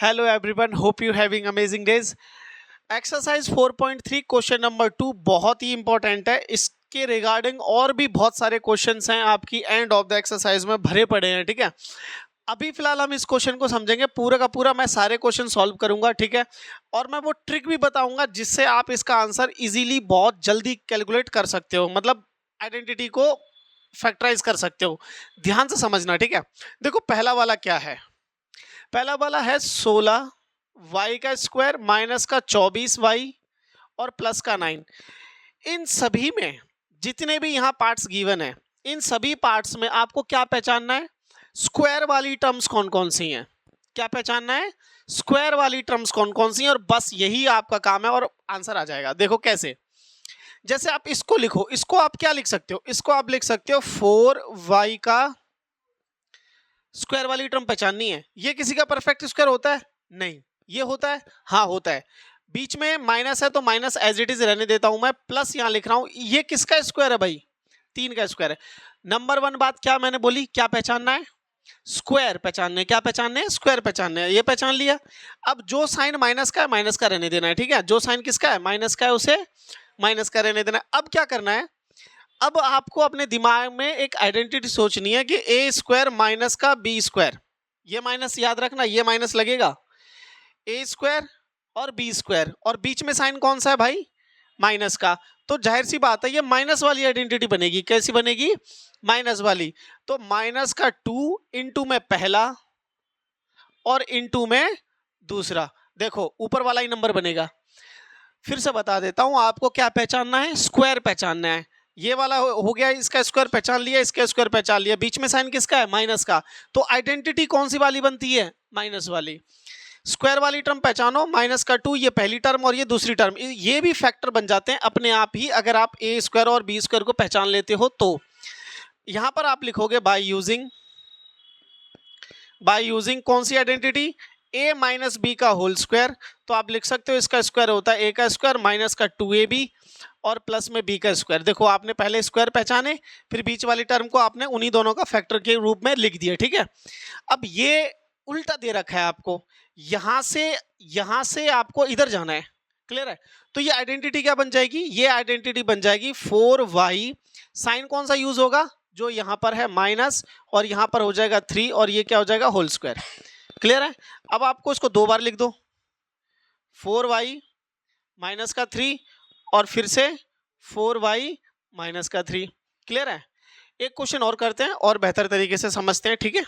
Hello everyone, hope you having amazing days. Exercise 4.3 question number 2 बहुत ही important है. इसके regarding और भी बहुत सारे क्वेश्चंस हैं आपकी एंड ऑफ द एक्सरसाइज में भरे पड़े हैं. ठीक है, अभी फिलहाल हम इस क्वेश्चन को समझेंगे पूरा का पूरा. मैं सारे क्वेश्चन सॉल्व करूंगा, ठीक है, और मैं वो ट्रिक भी बताऊंगा जिससे आप इसका आंसर इजीली बहुत जल्दी कैलकुलेट कर सकते हो, मतलब आइडेंटिटी को फैक्टराइज कर सकते हो. ध्यान से समझना, ठीक है. देखो पहला वाला क्या है. पहला वाला है 16 y का स्क्वायर माइनस का 24 y और प्लस का 9. इन सभी में जितने भी यहाँ पार्ट्स गिवन है, इन सभी पार्ट्स में आपको क्या पहचानना है, स्क्वायर वाली टर्म्स कौन कौन सी हैं. क्या पहचानना है, स्क्वायर वाली टर्म्स कौन कौन सी हैं, और बस यही आपका काम है और आंसर आ जाएगा. देखो कैसे, जैसे आप इसको लिखो, इसको आप क्या लिख सकते हो, इसको आप लिख सकते हो 4y का स्क्वायर वाली टर्म पहचाननी है. ये किसी का परफेक्ट स्क्वायर होता है? नहीं. ये होता है? हाँ होता है. बीच में माइनस है तो माइनस एज इट इज रहने देता हूं मैं, प्लस यहां लिख रहा हूं. ये किसका स्क्वायर है भाई? 3 का स्क्वायर है. नंबर 1 बात क्या मैंने बोली, क्या पहचानना है, स्क्वायर पहचानने. क्या पहचानने? स्क्वायर पहचानने. ये पहचान लिया. अब जो साइन माइनस का है माइनस का रहने देना है. ठीक है, जो साइन किसका है, माइनस का है, उसे माइनस का रहने देना है. अब क्या करना है, अब आपको अपने दिमाग में एक आइडेंटिटी सोचनी है कि ए स्क्वायर माइनस का बी स्क्वायर. ये माइनस याद रखना, ये माइनस लगेगा. ए स्क्वायर और बी स्क्वायर, और बीच में साइन कौन सा है भाई, माइनस का. तो जाहिर सी बात है ये माइनस वाली आइडेंटिटी बनेगी. कैसी बनेगी, माइनस वाली. तो माइनस का 2 इंटू में पहला और इंटू में दूसरा. देखो ऊपर वाला ही नंबर बनेगा. फिर से बता देता हूं आपको, क्या पहचानना है, स्क्वायर पहचानना है. ये वाला हो गया, इसका स्क्वायर पहचान लिया, इसका स्क्वायर पहचान लिया. बीच में साइन किसका है, माइनस का. तो आइडेंटिटी कौन सी वाली बनती है, माइनस वाली. स्क्वायर वाली टर्म पहचानो, माइनस का 2 ये पहली टर्म और ये दूसरी टर्म, ये भी फैक्टर बन जाते हैं अपने आप ही अगर आप ए स्क्वायर और बी स्क्वायर को पहचान लेते हो. तो यहां पर आप लिखोगे बाय यूजिंग कौन सी आइडेंटिटी, ए माइनस बी का होल स्क्वायर. तो आप लिख सकते हो इसका स्क्वायर होता है ए का स्क्वायर माइनस का 2ab और प्लस में बी का स्क्वायर. देखो आपने पहले स्क्वायर पहचाने, फिर बीच वाली टर्म को आपने उन्हीं दोनों का फैक्टर के रूप में लिख दिया. ठीक है, अब ये उल्टा दे रखा है आपको, यहां से आपको इधर जाना है. क्लियर है. तो ये आइडेंटिटी क्या बन जाएगी, ये आइडेंटिटी बन जाएगी 4y. साइन कौन सा यूज होगा, जो यहां पर है माइनस, और यहां पर हो जाएगा 3, और ये क्या हो जाएगा, होल स्क्वायर. क्लियर है. अब आपको इसको 2 बार लिख दो, 4y माइनस का 3 और फिर से 4y माइनस का 3. क्लियर है. एक क्वेश्चन और करते हैं और बेहतर तरीके से समझते हैं. ठीक है,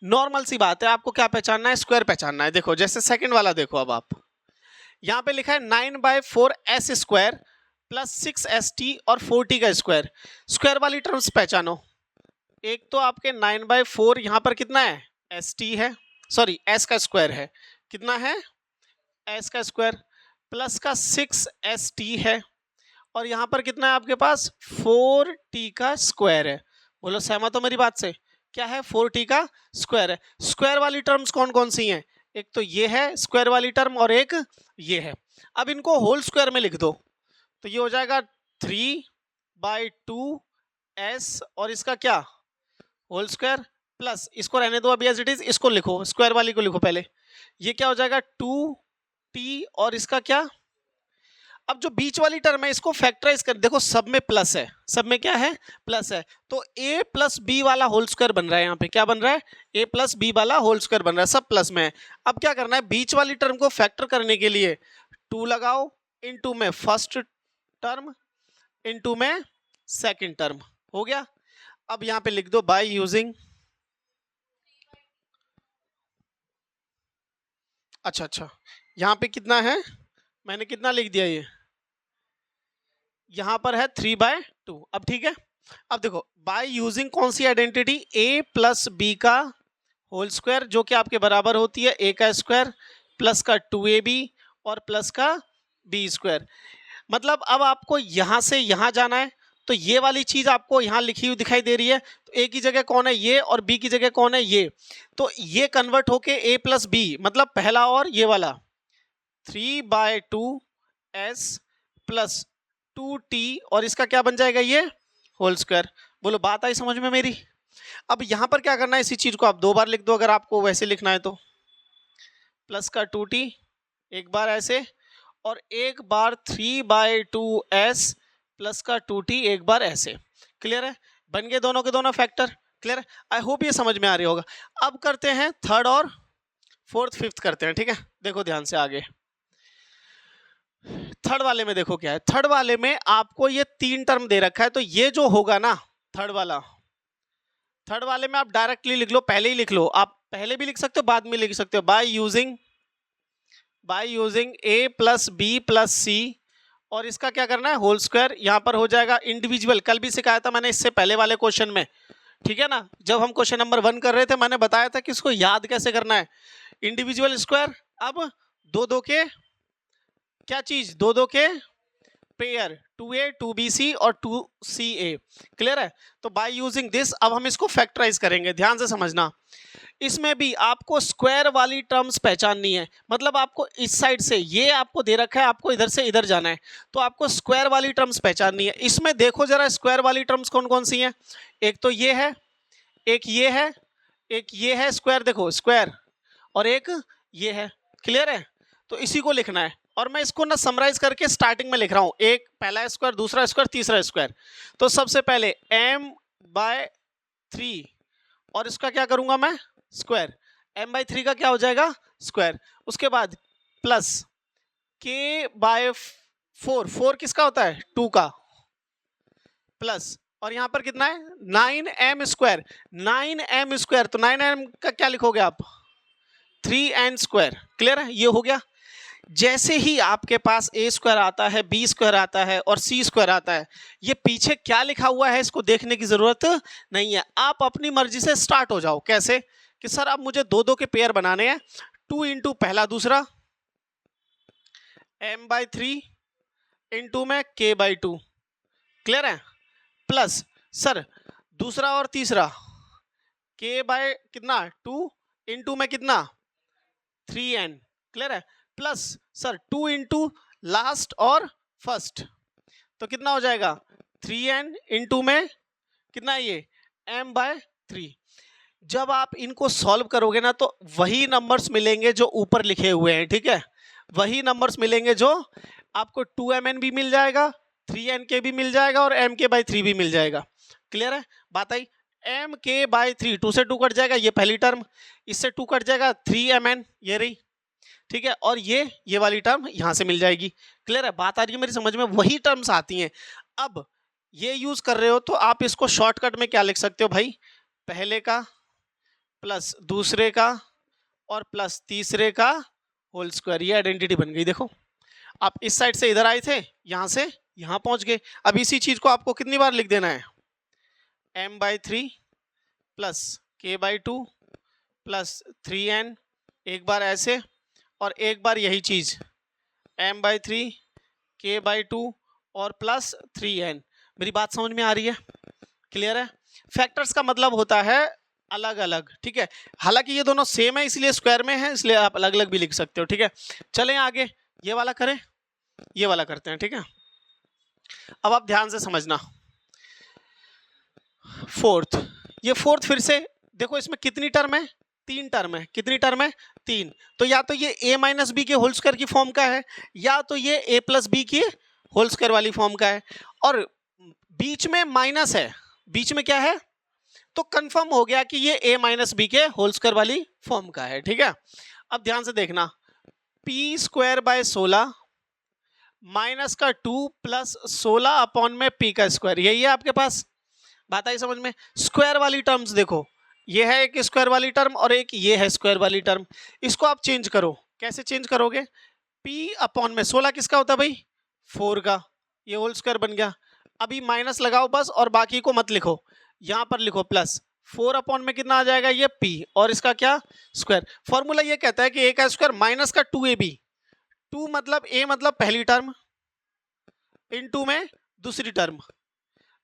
नॉर्मल सी बात है, आपको क्या पहचानना है, स्क्वायर पहचानना है. देखो जैसे सेकंड वाला देखो, अब आप यहां पे लिखा है 9/4s स्क्वायर प्लस 6st और 4t का स्क्वायर. स्क्वायर वाली टर्म्स पहचानो. एक तो आपके 9/4 यहां पर कितना है, st है, सॉरी s का स्क्वायर है, कितना है, s का स्क्वायर, प्लस का 6st है, और यहां पर कितना है आपके पास, 4t का स्क्वायर है. बोलो सहमत हो मेरी बात से, क्या है, 4t का स्क्वायर है. स्क्वायर वाली टर्म्स कौन कौन सी हैं, एक तो ये है स्क्वायर वाली टर्म और एक ये है. अब इनको होल स्क्वायर में लिख दो, तो ये हो जाएगा 3/2s और इसका क्या, होल स्क्वायर, प्लस इसको रहने दो अभी एज इट इज, इसको लिखो, स्क्वायर वाली को लिखो पहले. ये क्या हो जाएगा 2t और इसका क्या. अब जो बीच वाली टर्म है इसको फैक्टराइज कर, देखो सब में प्लस है, सब में क्या है, प्लस है. तो a प्लस बी वाला होल स्क्वायर बन रहा है. यहाँ पे क्या बन रहा है, a प्लस बी वाला होल स्क्वायर बन रहा है, सब प्लस में है. अब क्या करना है, बीच वाली टर्म को फैक्टर करने के लिए 2 लगाओ, इनटू में फर्स्ट टर्म, इनटू में सेकंड टर्म. हो गया. अब यहाँ पे लिख दो बाय यूजिंग, अच्छा यहाँ पे कितना है, मैंने कितना लिख दिया, ये यहां पर है 3/2. अब ठीक है. अब देखो बाय यूजिंग कौन सी आइडेंटिटी, a प्लस बी का होल स्क्वायर, जो कि आपके बराबर होती है a का स्क्वायर प्लस का 2ab और प्लस का b स्क्वायर. मतलब अब आपको यहां से यहां जाना है, तो ये वाली चीज आपको यहां लिखी हुई दिखाई दे रही है. तो a की जगह कौन है, ये, और b की जगह कौन है, ये. तो ये कन्वर्ट होके a प्लस बी, मतलब पहला और ये वाला 3/2s प्लस 2t और इसका क्या बन जाएगा, ये होल स्क्वायर. बोलो बात आई समझ में मेरी. अब यहां पर क्या करना है, इसी चीज को आप 2 बार लिख दो अगर आपको वैसे लिखना है तो. प्लस का 2t एक बार ऐसे, और एक बार 3/2s प्लस का 2t एक बार ऐसे। क्लियर है? बन गए दोनों के दोनों फैक्टर। क्लियर है? आई होप ये समझ में आ रही होगा। अब करते हैं थर्ड और फोर्थ फिफ्थ करते हैं। ठीक है, देखो ध्यान से आगे। थर्ड वाले में देखो क्या है। थर्ड वाले में आपको ये 3 टर्म दे रखा है, तो ये जो होगा ना थर्ड वाले में आप डायरेक्टली लिख लो, पहले ही लिख लो। आप पहले भी लिख सकते हो, बाद में लिख सकते हो। By using a plus b plus c, और इसका क्या करना है, होल स्क्वायर। यहां पर हो जाएगा इंडिविजुअल। कल भी सिखाया था मैंने इससे पहले वाले क्वेश्चन में, ठीक है ना, जब हम क्वेश्चन नंबर 1 कर रहे थे, मैंने बताया था कि इसको याद कैसे करना है, इंडिविजुअल स्क्वायर। अब दो के क्या चीज, दो के पेयर, 2a 2bc और 2ca। क्लियर है? तो बाय यूजिंग दिस अब हम इसको फैक्टराइज करेंगे। ध्यान से समझना, इसमें भी आपको स्क्वायर वाली टर्म्स पहचाननी है। मतलब आपको इस साइड से ये आपको दे रखा है, आपको इधर से इधर जाना है, तो आपको स्क्वायर वाली टर्म्स पहचाननी है। इसमें देखो जरा स्क्वायर वाली टर्म्स कौन कौन सी हैं। एक तो ये है, एक ये है, एक ये है स्क्वायर, देखो स्क्वायर, और एक ये है। क्लियर है? तो इसी को लिखना है, और मैं इसको ना समराइज करके स्टार्टिंग में लिख रहा हूं। एक पहला स्क्वायर, दूसरा स्क्वायर, तीसरा स्क्वायर। तो सबसे पहले m/3, और इसका क्या करूंगा मैं, स्क्वायर। m/3 का क्या हो जाएगा, स्क्वायर। उसके बाद प्लस k/4, 4 किसका होता है, 2 का, प्लस, और यहां पर कितना है, 9m स्क्वायर। 9m स्क्वायर, तो 9m का क्या लिखोगे आप, 3n स्क्वायर। क्लियर है? ये हो गया। जैसे ही आपके पास a स्क्वायर आता है, b स्क्वायर आता है और c स्क्वायर आता है, ये पीछे क्या लिखा हुआ है इसको देखने की जरूरत नहीं है। आप अपनी मर्जी से स्टार्ट हो जाओ। कैसे कि सर अब मुझे दो के पेयर बनाने हैं, 2 इंटू पहला दूसरा, m/3 इंटू में k/2। क्लियर है? प्लस सर दूसरा और तीसरा कितना 2 इंटू में कितना 3n। क्लियर है? प्लस सर 2 इंटू लास्ट और फर्स्ट, तो कितना हो जाएगा 3n इंटू में कितना ये m/3। जब आप इनको सॉल्व करोगे ना, तो वही नंबर्स मिलेंगे जो ऊपर लिखे हुए हैं। ठीक है? वही नंबर्स मिलेंगे जो आपको 2mn भी मिल जाएगा, 3nk भी मिल जाएगा और mk/3 भी मिल जाएगा। क्लियर है? बात आई। mk/3, 2 से 2 कट जाएगा, ये पहली टर्म, इससे 2 कट जाएगा 3mn, ये रही। ठीक है? और ये वाली टर्म यहां से मिल जाएगी। क्लियर है? बात आ रही है मेरी समझ में? वही टर्म्स आती हैं। अब ये यूज कर रहे हो तो आप इसको शॉर्टकट में क्या लिख सकते हो भाई, पहले का प्लस दूसरे का और प्लस तीसरे का होल स्क्वायर। ये आइडेंटिटी बन गई। देखो आप इस साइड से इधर आए थे, यहां से यहां पहुंच गए। अब इसी चीज को आपको कितनी बार लिख देना है, m/3 plus k/2 plus 3n, एक बार ऐसे और एक बार यही चीज m/3 k/2 और प्लस 3n। मेरी बात समझ में आ रही है? क्लियर है? फैक्टर्स का मतलब होता है अलग अलग। ठीक है? हालांकि ये दोनों सेम है इसलिए स्क्वायर में है, इसलिए आप अलग अलग भी लिख सकते हो। ठीक है? चलें आगे, ये वाला करें, ये वाला करते हैं। ठीक है? अब आप ध्यान से समझना। फोर्थ, ये फोर्थ फिर से देखो, इसमें कितनी टर्म है, 3 टर्म है। कितनी टर्म है, 3। तो या तो ये a - b के होल स्क्वायर की फॉर्म का है, या तो ये a + b की होल स्क्वायर वाली फॉर्म का है, और बीच में माइनस है। बीच में क्या है, तो कंफर्म हो गया कि ये a - b के होल स्क्वायर वाली फॉर्म का है। ठीक है? अब ध्यान से देखना, p²/16 माइनस का 2 प्लस 16 अपॉन में p का स्क्वायर, यही है आपके पास। बात आई समझ में? स्क्वायर वाली टर्म्स देखो, ये है एक स्क्वायर वाली टर्म और एक ये है स्क्वायर वाली टर्म। इसको आप चेंज करो। कैसे चेंज करोगे, p अपॉन में 16 किसका होता है भाई, 4 का, ये होल स्क्वायर बन गया। अभी माइनस लगाओ बस, और बाकी को मत लिखो, यहां पर लिखो प्लस 4 अपॉन में कितना आ जाएगा, ये p, और इसका क्या, स्क्वायर। फॉर्मूला ये कहता है कि a का स्क्वायर माइनस का 2ab, 2 मतलब a मतलब पहली टर्म इनटू में दूसरी टर्म।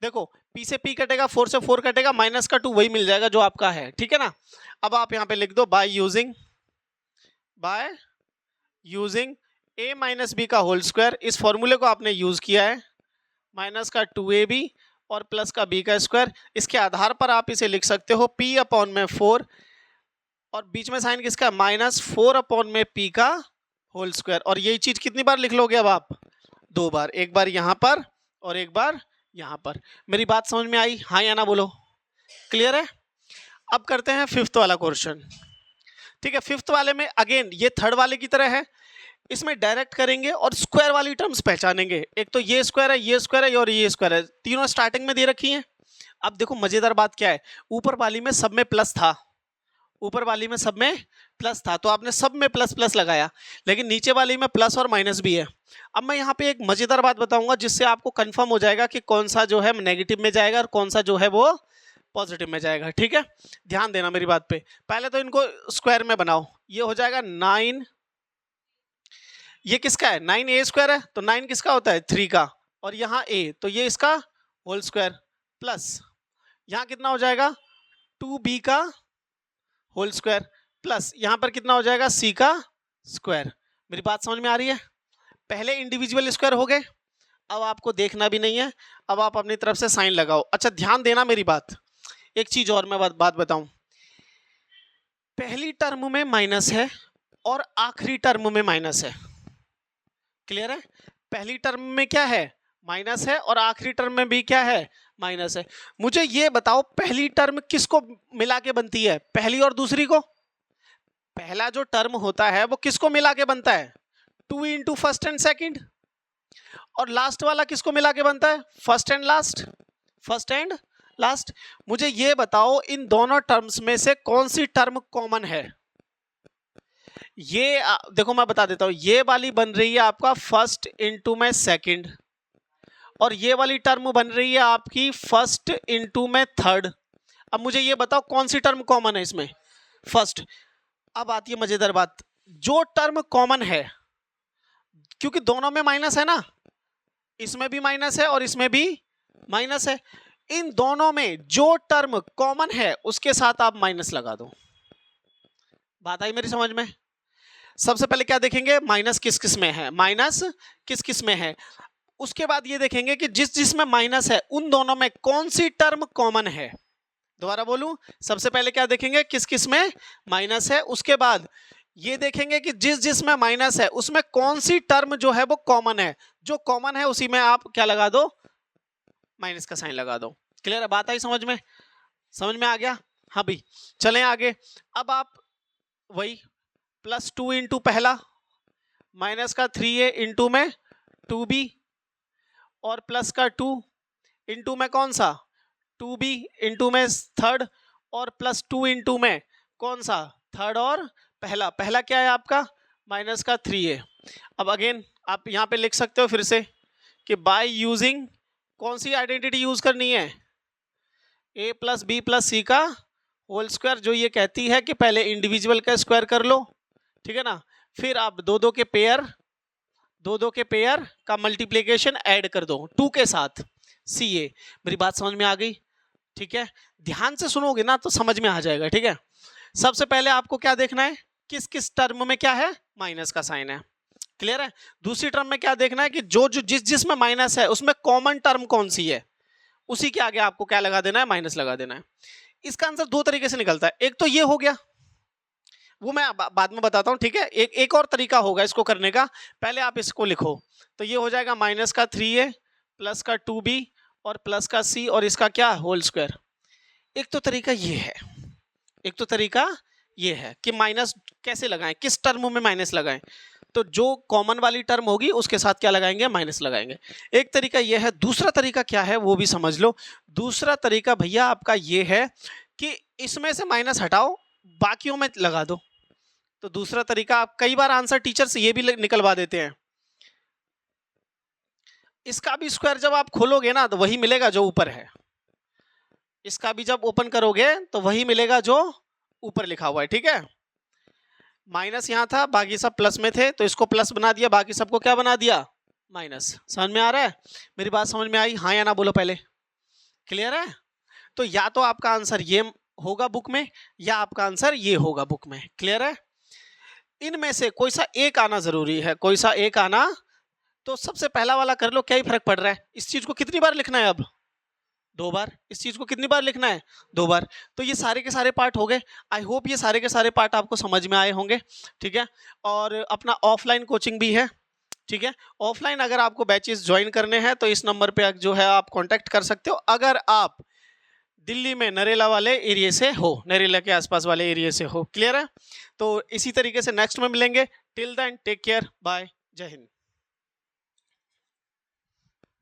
देखो p से p कटेगा, 4 से 4 कटेगा, माइनस का 2 वही मिल जाएगा जो आपका है। ठीक है ना? अब आप यहां पे लिख दो बाय यूजिंग a - b का होल स्क्वायर। इस फॉर्मूले को आपने यूज किया है, माइनस का 2ab और प्लस का b का स्क्वायर। इसके आधार पर आप इसे लिख सकते हो p अपॉन में 4 और बीच में साइन किसका, -4/p का होल स्क्वायर। और यही चीज कितनी बार लिख लोगे अब आप, 2 बार, एक बार यहाँ पर और एक बार यहाँ पर। मेरी बात समझ में आई, हाँ या ना बोलो, क्लियर है। अब करते हैं फिफ्थ वाला क्वेश्चन। ठीक है, फिफ्थ वाले में अगेन ये थर्ड वाले की तरह है, इसमें डायरेक्ट करेंगे और स्क्वायर वाली टर्म्स पहचानेंगे। एक तो ये स्क्वायर है, ये स्क्वायर है और ये स्क्वायर है, तीनों स्टार्टिंग में दे रखी हैं। अब देखो मजेदार बात क्या है, ऊपर वाली में सब में प्लस था, ऊपर वाली में सब में प्लस था तो आपने सब में प्लस प्लस लगाया, लेकिन नीचे वाली में प्लस और माइनस भी है। अब मैं यहाँ पे एक मजेदार बात बताऊंगा जिससे आपको कंफर्म हो जाएगा कि कौन सा जो है नेगेटिव में जाएगा और कौन सा जो है वो पॉजिटिव में जाएगा। ठीक है, ध्यान देना मेरी बात पे। पहले तो इनको स्क्वायर में बनाओ, ये हो जाएगा 9, ये किसका है, 9a² है, तो 9 किसका होता है, 3 का, और यहाँ a, तो ये इसका होल स्क्वायर, प्लस यहाँ कितना हो जाएगा 2b का होल स्क्वायर, प्लस यहाँ पर कितना हो जाएगा c का स्क्वायर। मेरी बात समझ में आ रही है। पहले इंडिविजुअल स्क्वायर हो गए, अब आपको देखना भी नहीं है, अब आप अपनी तरफ से साइन लगाओ। अच्छा ध्यान देना मेरी बात, एक चीज और मैं बात बताऊं, पहली टर्म में माइनस है और आखिरी टर्म में माइनस है, क्लियर है। पहली टर्म में क्या है, माइनस है, और आखिरी टर्म में भी क्या है, माइनस है। मुझे ये बताओ पहली टर्म किसको मिला के बनती है, पहली और दूसरी को। पहला जो टर्म होता है वो किसको मिला के बनता है, 2 इंटू फर्स्ट एंड सेकंड, और लास्ट वाला किसको मिला के बनता है, first and last, first and last. मुझे ये बताओ इन दोनों टर्म्स में से कौन सी टर्म कॉमन है। ये देखो मैं बता देता हूं, ये वाली बन रही है आपका फर्स्ट इंटू में सेकंड, और ये वाली टर्म बन रही है आपकी फर्स्ट इंटू में थर्ड। अब मुझे ये बताओ कौन सी टर्म कॉमन है इसमें, फर्स्ट। अब आती है मजेदार बात, जो टर्म कॉमन है, क्योंकि दोनों में माइनस है ना, इसमें भी माइनस है और इसमें भी माइनस है, इन दोनों में जो टर्म कॉमन है उसके साथ आप माइनस लगा दो। बात आई मेरी समझ में। सबसे पहले क्या देखेंगे, माइनस किस किस में है, माइनस किस किस में है। उसके बाद ये देखेंगे कि जिस जिसमें माइनस है उन दोनों में कौन सी टर्म कॉमन है। दोबारा बोलूं, सबसे पहले क्या देखेंगे, किस किस में माइनस है, उसके बाद ये देखेंगे कि जिस जिसमें माइनस है उसमें कौन सी टर्म जो है वो कॉमन है, जो कॉमन है उसी में आप क्या लगा दो, माइनस का साइन लगा दो। क्लियर है, बात आई समझ में, समझ में आ गया। हाँ भाई चलें आगे। अब आप वही +2 इंटू पहला, माइनस का 3a इंटू में 2b, और प्लस का 2 इंटू में कौन सा 2b इंटू में थर्ड, और +2 इंटू में कौन सा थर्ड और पहला। पहला क्या है आपका माइनस का 3a। अब अगेन आप यहाँ पे लिख सकते हो फिर से कि बाय यूजिंग कौन सी आइडेंटिटी यूज करनी है, a + b + c का होल स्क्वायर, जो ये कहती है कि पहले इंडिविजुअल का स्क्वायर कर लो, ठीक है ना, फिर आप दो दो के पेयर का मल्टीप्लिकेशन ऐड कर दो 2 के साथ CA। मेरी बात समझ में आ गई, ठीक है। ध्यान से सुनोगे ना तो समझ में आ जाएगा, ठीक है। सबसे पहले आपको क्या देखना है, किस किस टर्म में क्या है, माइनस का साइन है, क्लियर है। दूसरी टर्म में क्या देखना है कि जो जो जिस में माइनस है उसमें कॉमन टर्म कौन सी है, उसी के आगे आपको क्या लगा देना है, माइनस लगा देना है। इसका आंसर 2 तरीके से निकलता है, एक तो ये हो गया, वो मैं बाद में बताता हूँ, ठीक है। एक और तरीका होगा इसको करने का, पहले आप इसको लिखो, तो ये हो जाएगा माइनस का 3a प्लस का 2b और प्लस का c और इसका क्या होल स्क्वायर। एक तो तरीका ये है, एक तो तरीका ये है कि माइनस कैसे लगाएं, किस टर्म में माइनस लगाएं, तो जो कॉमन वाली टर्म होगी उसके साथ क्या लगाएंगे, माइनस लगाएंगे। एक तरीका ये है। दूसरा तरीका क्या है वो भी समझ लो। दूसरा तरीका भैया आपका ये है कि इसमें से माइनस हटाओ, बाकियों में लगा दो। तो दूसरा तरीका, आप कई बार आंसर टीचर से ये भी निकलवा देते हैं, इसका भी स्क्वायर जब आप खोलोगे ना तो वही मिलेगा जो ऊपर है, इसका भी जब ओपन करोगे तो वही मिलेगा जो ऊपर लिखा हुआ है, ठीक है। माइनस यहाँ था, बाकी सब प्लस में थे, तो इसको प्लस बना दिया, बाकी सबको क्या बना दिया, माइनस। समझ में आ रहा है, मेरी बात समझ में आई, हाँ या ना बोलो पहले, क्लियर है। तो या तो आपका आंसर ये होगा बुक में, या आपका आंसर ये होगा बुक में, क्लियर है। इनमें से कोई सा एक आना जरूरी है, कोई सा एक आना। तो सबसे पहला वाला कर लो, क्या ही फर्क पड़ रहा है, इस चीज को कितनी बार लिखना है अब, 2 बार। इस चीज़ को कितनी बार लिखना है? 2 बार। तो ये सारे के सारे पार्ट हो गए। आई होप ये सारे के सारे पार्ट आपको समझ में आए होंगे, ठीक है। और अपना ऑफलाइन कोचिंग भी है, ठीक है। ऑफलाइन अगर आपको बैचेस ज्वाइन करने हैं तो इस नंबर पे जो है आप कांटेक्ट कर सकते हो, अगर आप दिल्ली में नरेला वाले एरिया से हो, नरेला के आसपास वाले एरिया से हो। क्लियर है? तो इसी तरीके से नेक्स्ट में मिलेंगे। Till then take care, bye, जय हिंद।